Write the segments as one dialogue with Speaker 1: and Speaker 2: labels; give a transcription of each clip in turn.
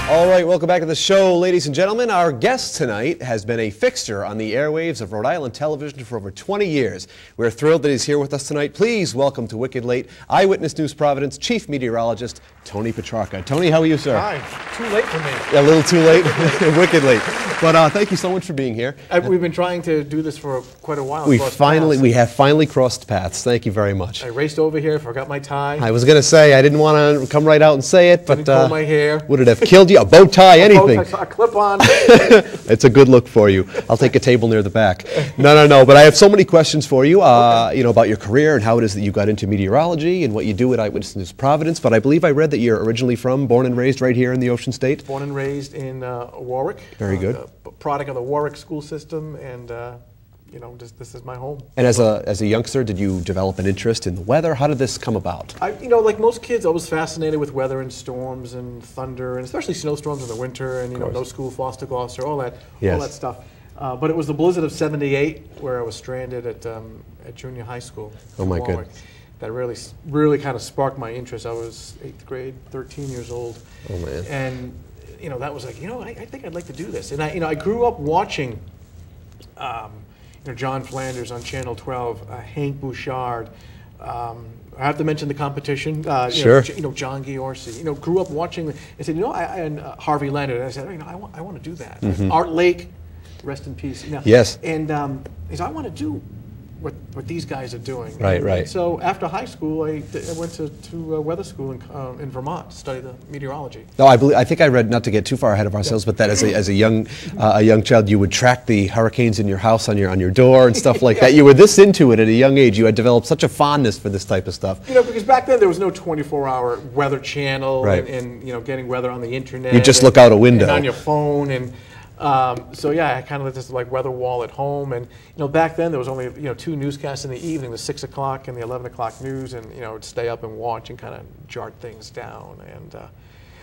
Speaker 1: All right, welcome back to the show, ladies and gentlemen. Our guest tonight has been a fixture on the airwaves of Rhode Island television for over 20 years. We're thrilled that he's here with us tonight. Please welcome to Wicked Late, Eyewitness News Providence Chief Meteorologist, Tony Petrarca. Tony, how are you, sir?
Speaker 2: Hi. Too late for me.
Speaker 1: Yeah, a little too late. Wicked late. But thank you so much for being here.
Speaker 2: We've been trying to do this for quite a while.
Speaker 1: We have finally crossed paths. Thank you very much.
Speaker 2: I raced over here, forgot my tie.
Speaker 1: I was going to say, I didn't want to come right out and say it, but
Speaker 2: didn't comb my hair.
Speaker 1: Would it have killed you? A bow tie, anything.
Speaker 2: A clip on.
Speaker 1: It's a good look for you. I'll take a table near the back. No. But I have so many questions for you, you know, about your career and how it is that you got into meteorology and what you do at Eyewitness News Providence. But I believe I read that you're originally born and raised right here in the Ocean State.
Speaker 2: Born and raised in Warwick.
Speaker 1: Very good.
Speaker 2: Product of the Warwick school system, and you know, this is my home.
Speaker 1: And as a youngster, did you develop an interest in the weather? How did this come about?
Speaker 2: You know, like most kids, I was fascinated with weather and storms and thunder, and especially snowstorms in the winter, and you know, no school, Foster Gloucester, all that stuff. But it was the blizzard of '78 where I was stranded at junior high school.
Speaker 1: Oh my goodness.
Speaker 2: That really kind of sparked my interest. I was 8th grade, 13 years old.
Speaker 1: Oh man.
Speaker 2: And you know, that was like, you know, I think I'd like to do this. And I grew up watching you know, John Flanders on Channel 12, Hank Bouchard. I have to mention the competition.
Speaker 1: Sure.
Speaker 2: You know, John Giorgi. You know, grew up watching and said, you know, and Harvey Leonard. And I said, oh, you know, I want to do that. Art Lake, rest in peace. You know,
Speaker 1: yes.
Speaker 2: And he said, I want to do what these guys are doing.
Speaker 1: Right, right.
Speaker 2: So after high school, I went to weather school in Vermont to study the meteorology.
Speaker 1: No, I think I read, not to get too far ahead of ourselves, but that as a young child, you would track the hurricanes in your house on your door and stuff like that. You were this into it at a young age. You had developed such a fondness for this type of stuff.
Speaker 2: You know, because back then there was no 24-hour weather channel,
Speaker 1: right,
Speaker 2: and you know, getting weather on the internet.
Speaker 1: You just look out a window
Speaker 2: and on your phone and. So yeah, I kind of this like weather wall at home, and you know, back then there was only, you know, 2 newscasts in the evening, the 6 o'clock and the 11 o'clock news, and you know, I'd stay up and watch and kind of jot things down. And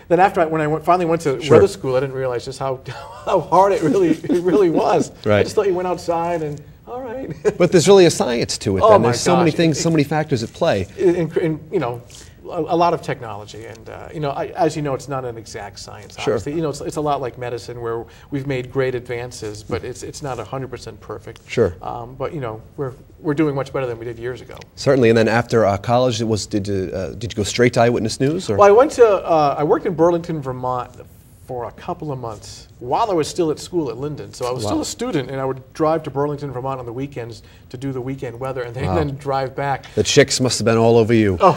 Speaker 2: then after when I finally went to weather school, I didn't realize just how hard it really was.
Speaker 1: Right.
Speaker 2: I just thought you went outside and all right.
Speaker 1: But there's really a science to it.
Speaker 2: Oh
Speaker 1: then.
Speaker 2: my
Speaker 1: There's so many things, so many factors at play.
Speaker 2: And you know, a lot of technology, and you know, as you know, it's not an exact science. Obviously, you know, it's a lot like medicine, where we've made great advances, but it's not 100% perfect.
Speaker 1: Sure.
Speaker 2: But you know, we're doing much better than we did years ago.
Speaker 1: Certainly. And then after college, did you go straight to Eyewitness News? Or?
Speaker 2: Well, I worked in Burlington, Vermont, for a couple of months while I was still at school at Linden. So I was still a student, and I would drive to Burlington, Vermont on the weekends to do the weekend weather, and then drive back.
Speaker 1: The chicks must have been all over you.
Speaker 2: Oh.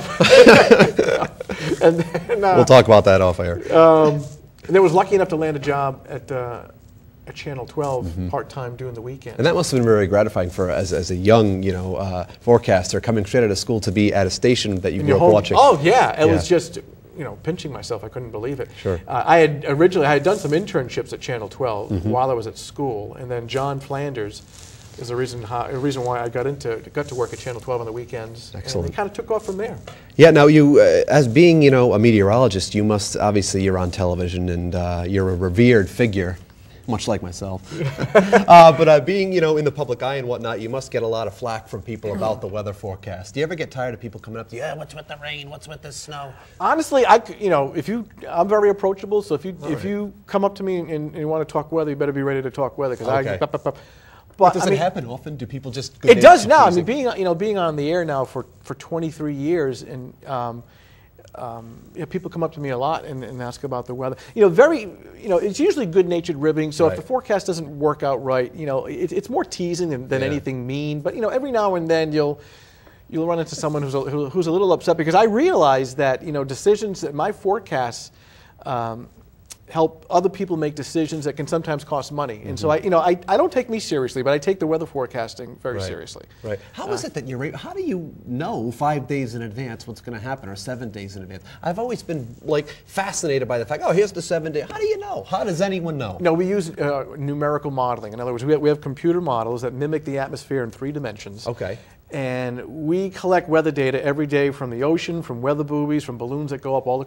Speaker 2: And then,
Speaker 1: we'll talk about that off air.
Speaker 2: And then was lucky enough to land a job at Channel 12 part-time during the weekend.
Speaker 1: And that must have been very gratifying for as a young, you know, forecaster coming straight out of school to be at a station that you grew up watching.
Speaker 2: Oh yeah, it was just, you know, pinching myself. I couldn't believe it.
Speaker 1: Sure.
Speaker 2: I had done some internships at Channel 12 while I was at school, and then John Flanders is the reason why I got to work at Channel 12 on the weekends.
Speaker 1: Excellent.
Speaker 2: And it kind of took off from there.
Speaker 1: Yeah. Now you, as being, you know, a meteorologist, you must obviously, you're on television and you're a revered figure, much like myself. But being, you know, in the public eye and whatnot, you must get a lot of flack from people about the weather forecast. Do you ever get tired of people coming up to you? Yeah, what's with the rain? What's with the snow?
Speaker 2: Honestly, you know, I'm very approachable. So if you come up to me and you want to talk weather, you better be ready to talk weather, because
Speaker 1: But does it happen often? Do people just?
Speaker 2: It does now. I mean, being on the air now for 23 years, and people come up to me a lot and ask about the weather. You know, it's usually good-natured ribbing. So if the forecast doesn't work out right, you know, it's more teasing than anything mean. But you know, every now and then you'll run into someone who's a little upset, because I realize that, you know, decisions that my forecasts help other people make decisions that can sometimes cost money. And so I don't take me seriously, but I take the weather forecasting very seriously.
Speaker 1: Right. How is it that how do you know 5 days in advance what's going to happen, or 7 days in advance? I've always been like fascinated by the fact, oh, here's the 7 day. How do you know? How does anyone know?
Speaker 2: No, we use numerical modeling. In other words, we have computer models that mimic the atmosphere in 3 dimensions.
Speaker 1: Okay.
Speaker 2: And we collect weather data every day from the ocean, from weather buoys, from balloons that go up all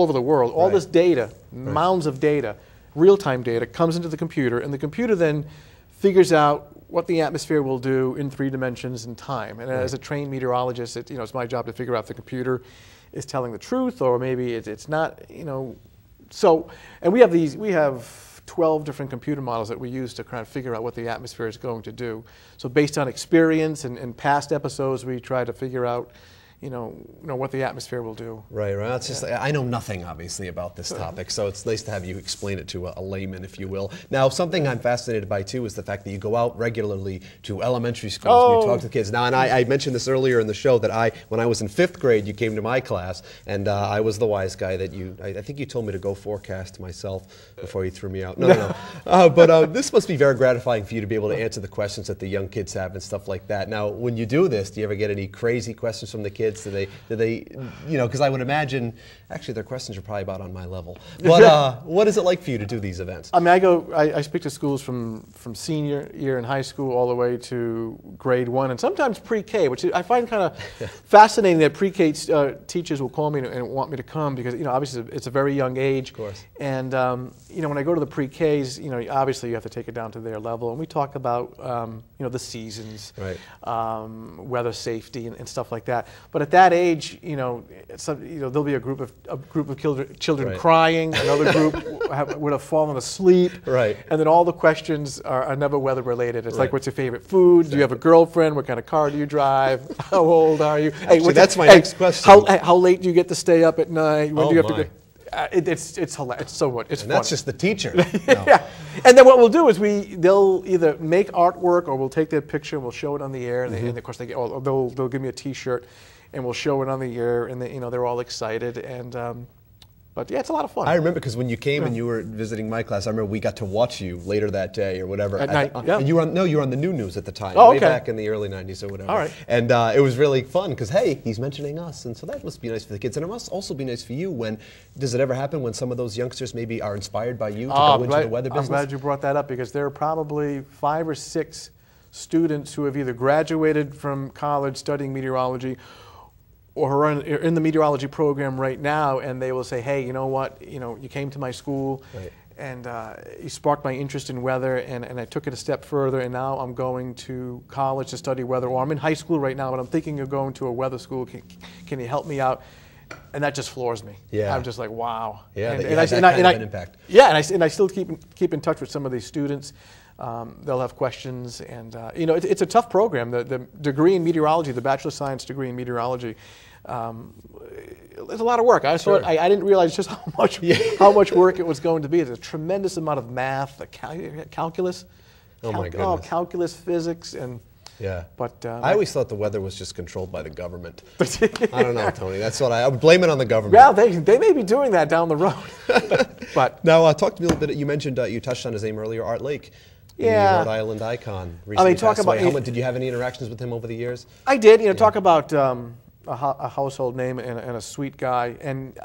Speaker 2: over the world. All this data, mounds of data, real-time data, comes into the computer, and the computer then figures out what the atmosphere will do in 3 dimensions in time. And as a trained meteorologist, it's my job to figure out if the computer is telling the truth, or maybe it's not, and we have 12 different computer models that we use to kind of figure out what the atmosphere is going to do. So based on experience and past episodes, we try to figure out, what the atmosphere will do.
Speaker 1: Right. It's just, I know nothing, obviously, about this topic, so it's nice to have you explain it to a layman, if you will. Now, something I'm fascinated by, too, is the fact that you go out regularly to elementary schools and you talk to the kids. Now, and I mentioned this earlier in the show that when I was in 5th grade, you came to my class, and I was the wise guy that I think you told me to go forecast myself before you threw me out. No. But this must be very gratifying for you to be able to answer the questions that the young kids have and stuff like that. Now, when you do this, do you ever get any crazy questions from the kids? Do they, because I would imagine, actually their questions are probably about on my level. But what is it like for you to do these events?
Speaker 2: I mean, I speak to schools from senior year in high school all the way to grade 1 and sometimes pre-K, which I find kind of fascinating that pre-K teachers will call me and want me to come because, obviously it's a very young age.
Speaker 1: Of course.
Speaker 2: And, when I go to the pre-Ks, obviously you have to take it down to their level. And we talk about, the seasons,
Speaker 1: right.
Speaker 2: Weather safety and stuff like that. But at that age, there'll be a group of children
Speaker 1: right.
Speaker 2: crying. Another group would have fallen asleep.
Speaker 1: Right.
Speaker 2: And then all the questions are never weather related. It's like, what's your favorite food? Exactly. Do you have a girlfriend? What kind of car do you drive? How old are you?
Speaker 1: Actually, that's my next question.
Speaker 2: How late do you get to stay up at night? When do you have to go? It's hilarious. It's so much. It's
Speaker 1: and that's just the teacher.
Speaker 2: Yeah. And then what we'll do is they'll either make artwork or we'll take their picture and we'll show it on the air. And of course they'll give me a T-shirt and we'll show it on the air. And they're all excited. And but yeah, it's a lot of fun.
Speaker 1: I remember because when you came and you were visiting my class, I remember we got to watch you later that day or whatever.
Speaker 2: At night. Yeah.
Speaker 1: And you were on the New News at the time,
Speaker 2: way
Speaker 1: back in the early '90s or whatever.
Speaker 2: All right.
Speaker 1: And it was really fun because hey, he's mentioning us, and so that must be nice for the kids, and it must also be nice for you. Does it ever happen when some of those youngsters maybe are inspired by you to go into the weather business?
Speaker 2: I'm glad you brought that up because there are probably 5 or 6 students who have either graduated from college studying meteorology or are in the meteorology program right now, and they will say, hey, you know what, you came to my school,
Speaker 1: right.
Speaker 2: and you sparked my interest in weather, and I took it a step further, and now I'm going to college to study weather, or I'm in high school right now, but I'm thinking of going to a weather school. Can you help me out? And that just floors me.
Speaker 1: Yeah.
Speaker 2: I'm just like, wow.
Speaker 1: Yeah,
Speaker 2: and
Speaker 1: that kind of an impact.
Speaker 2: Yeah, and I still keep in touch with some of these students. They'll have questions, and it's a tough program. The degree in meteorology, the Bachelor of Science degree in meteorology, it's a lot of work. I didn't realize just how much work it was going to be. There's a tremendous amount of math, calculus.
Speaker 1: Oh my goodness.
Speaker 2: Calculus, physics, and
Speaker 1: yeah.
Speaker 2: But
Speaker 1: I always thought the weather was just controlled by the government. I don't know, Tony. That's what I would blame it on the government.
Speaker 2: Well, they may be doing that down the road. But
Speaker 1: now, talk to me a little bit. You mentioned you touched on his name earlier, Art Lake.
Speaker 2: Yeah.
Speaker 1: The Rhode Island icon. Recently passed away. Did you have any interactions with him over the years?
Speaker 2: I did. Talk about a household name and a sweet guy. And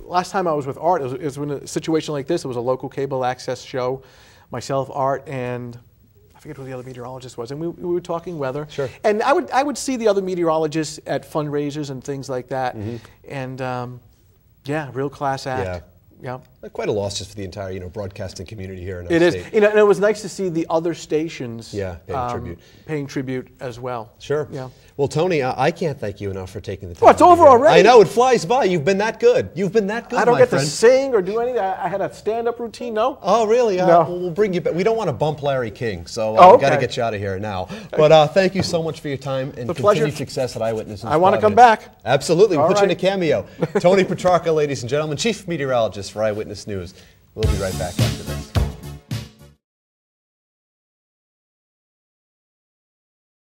Speaker 2: last time I was with Art, it was in a situation like this. It was a local cable access show. Myself, Art, and I forget who the other meteorologist was, and we were talking weather.
Speaker 1: Sure.
Speaker 2: And I would see the other meteorologists at fundraisers and things like that.
Speaker 1: Mm-hmm.
Speaker 2: And yeah, real class act. Yeah.
Speaker 1: Quite a loss just for the entire broadcasting community here in our
Speaker 2: state. It is.
Speaker 1: And
Speaker 2: it was nice to see the other stations
Speaker 1: paying
Speaker 2: tribute as well.
Speaker 1: Sure.
Speaker 2: Yeah.
Speaker 1: Well, Tony, I can't thank you enough for taking the time.
Speaker 2: Oh, it's over already.
Speaker 1: I know, it flies by. You've been that good. You've been that good,
Speaker 2: I don't
Speaker 1: my
Speaker 2: get
Speaker 1: friend.
Speaker 2: to sing or do anything. I had a stand-up routine, no?
Speaker 1: Oh, really?
Speaker 2: No.
Speaker 1: We'll bring you back. We don't want to bump Larry King, so we've got to get you out of here now. But thank you so much for your time and continued success at Eyewitness.
Speaker 2: I want to come back.
Speaker 1: Absolutely. We'll put you in a cameo. Tony Petrarca, ladies and gentlemen, Chief Meteorologist for Eyewitness News. We'll be right back after this.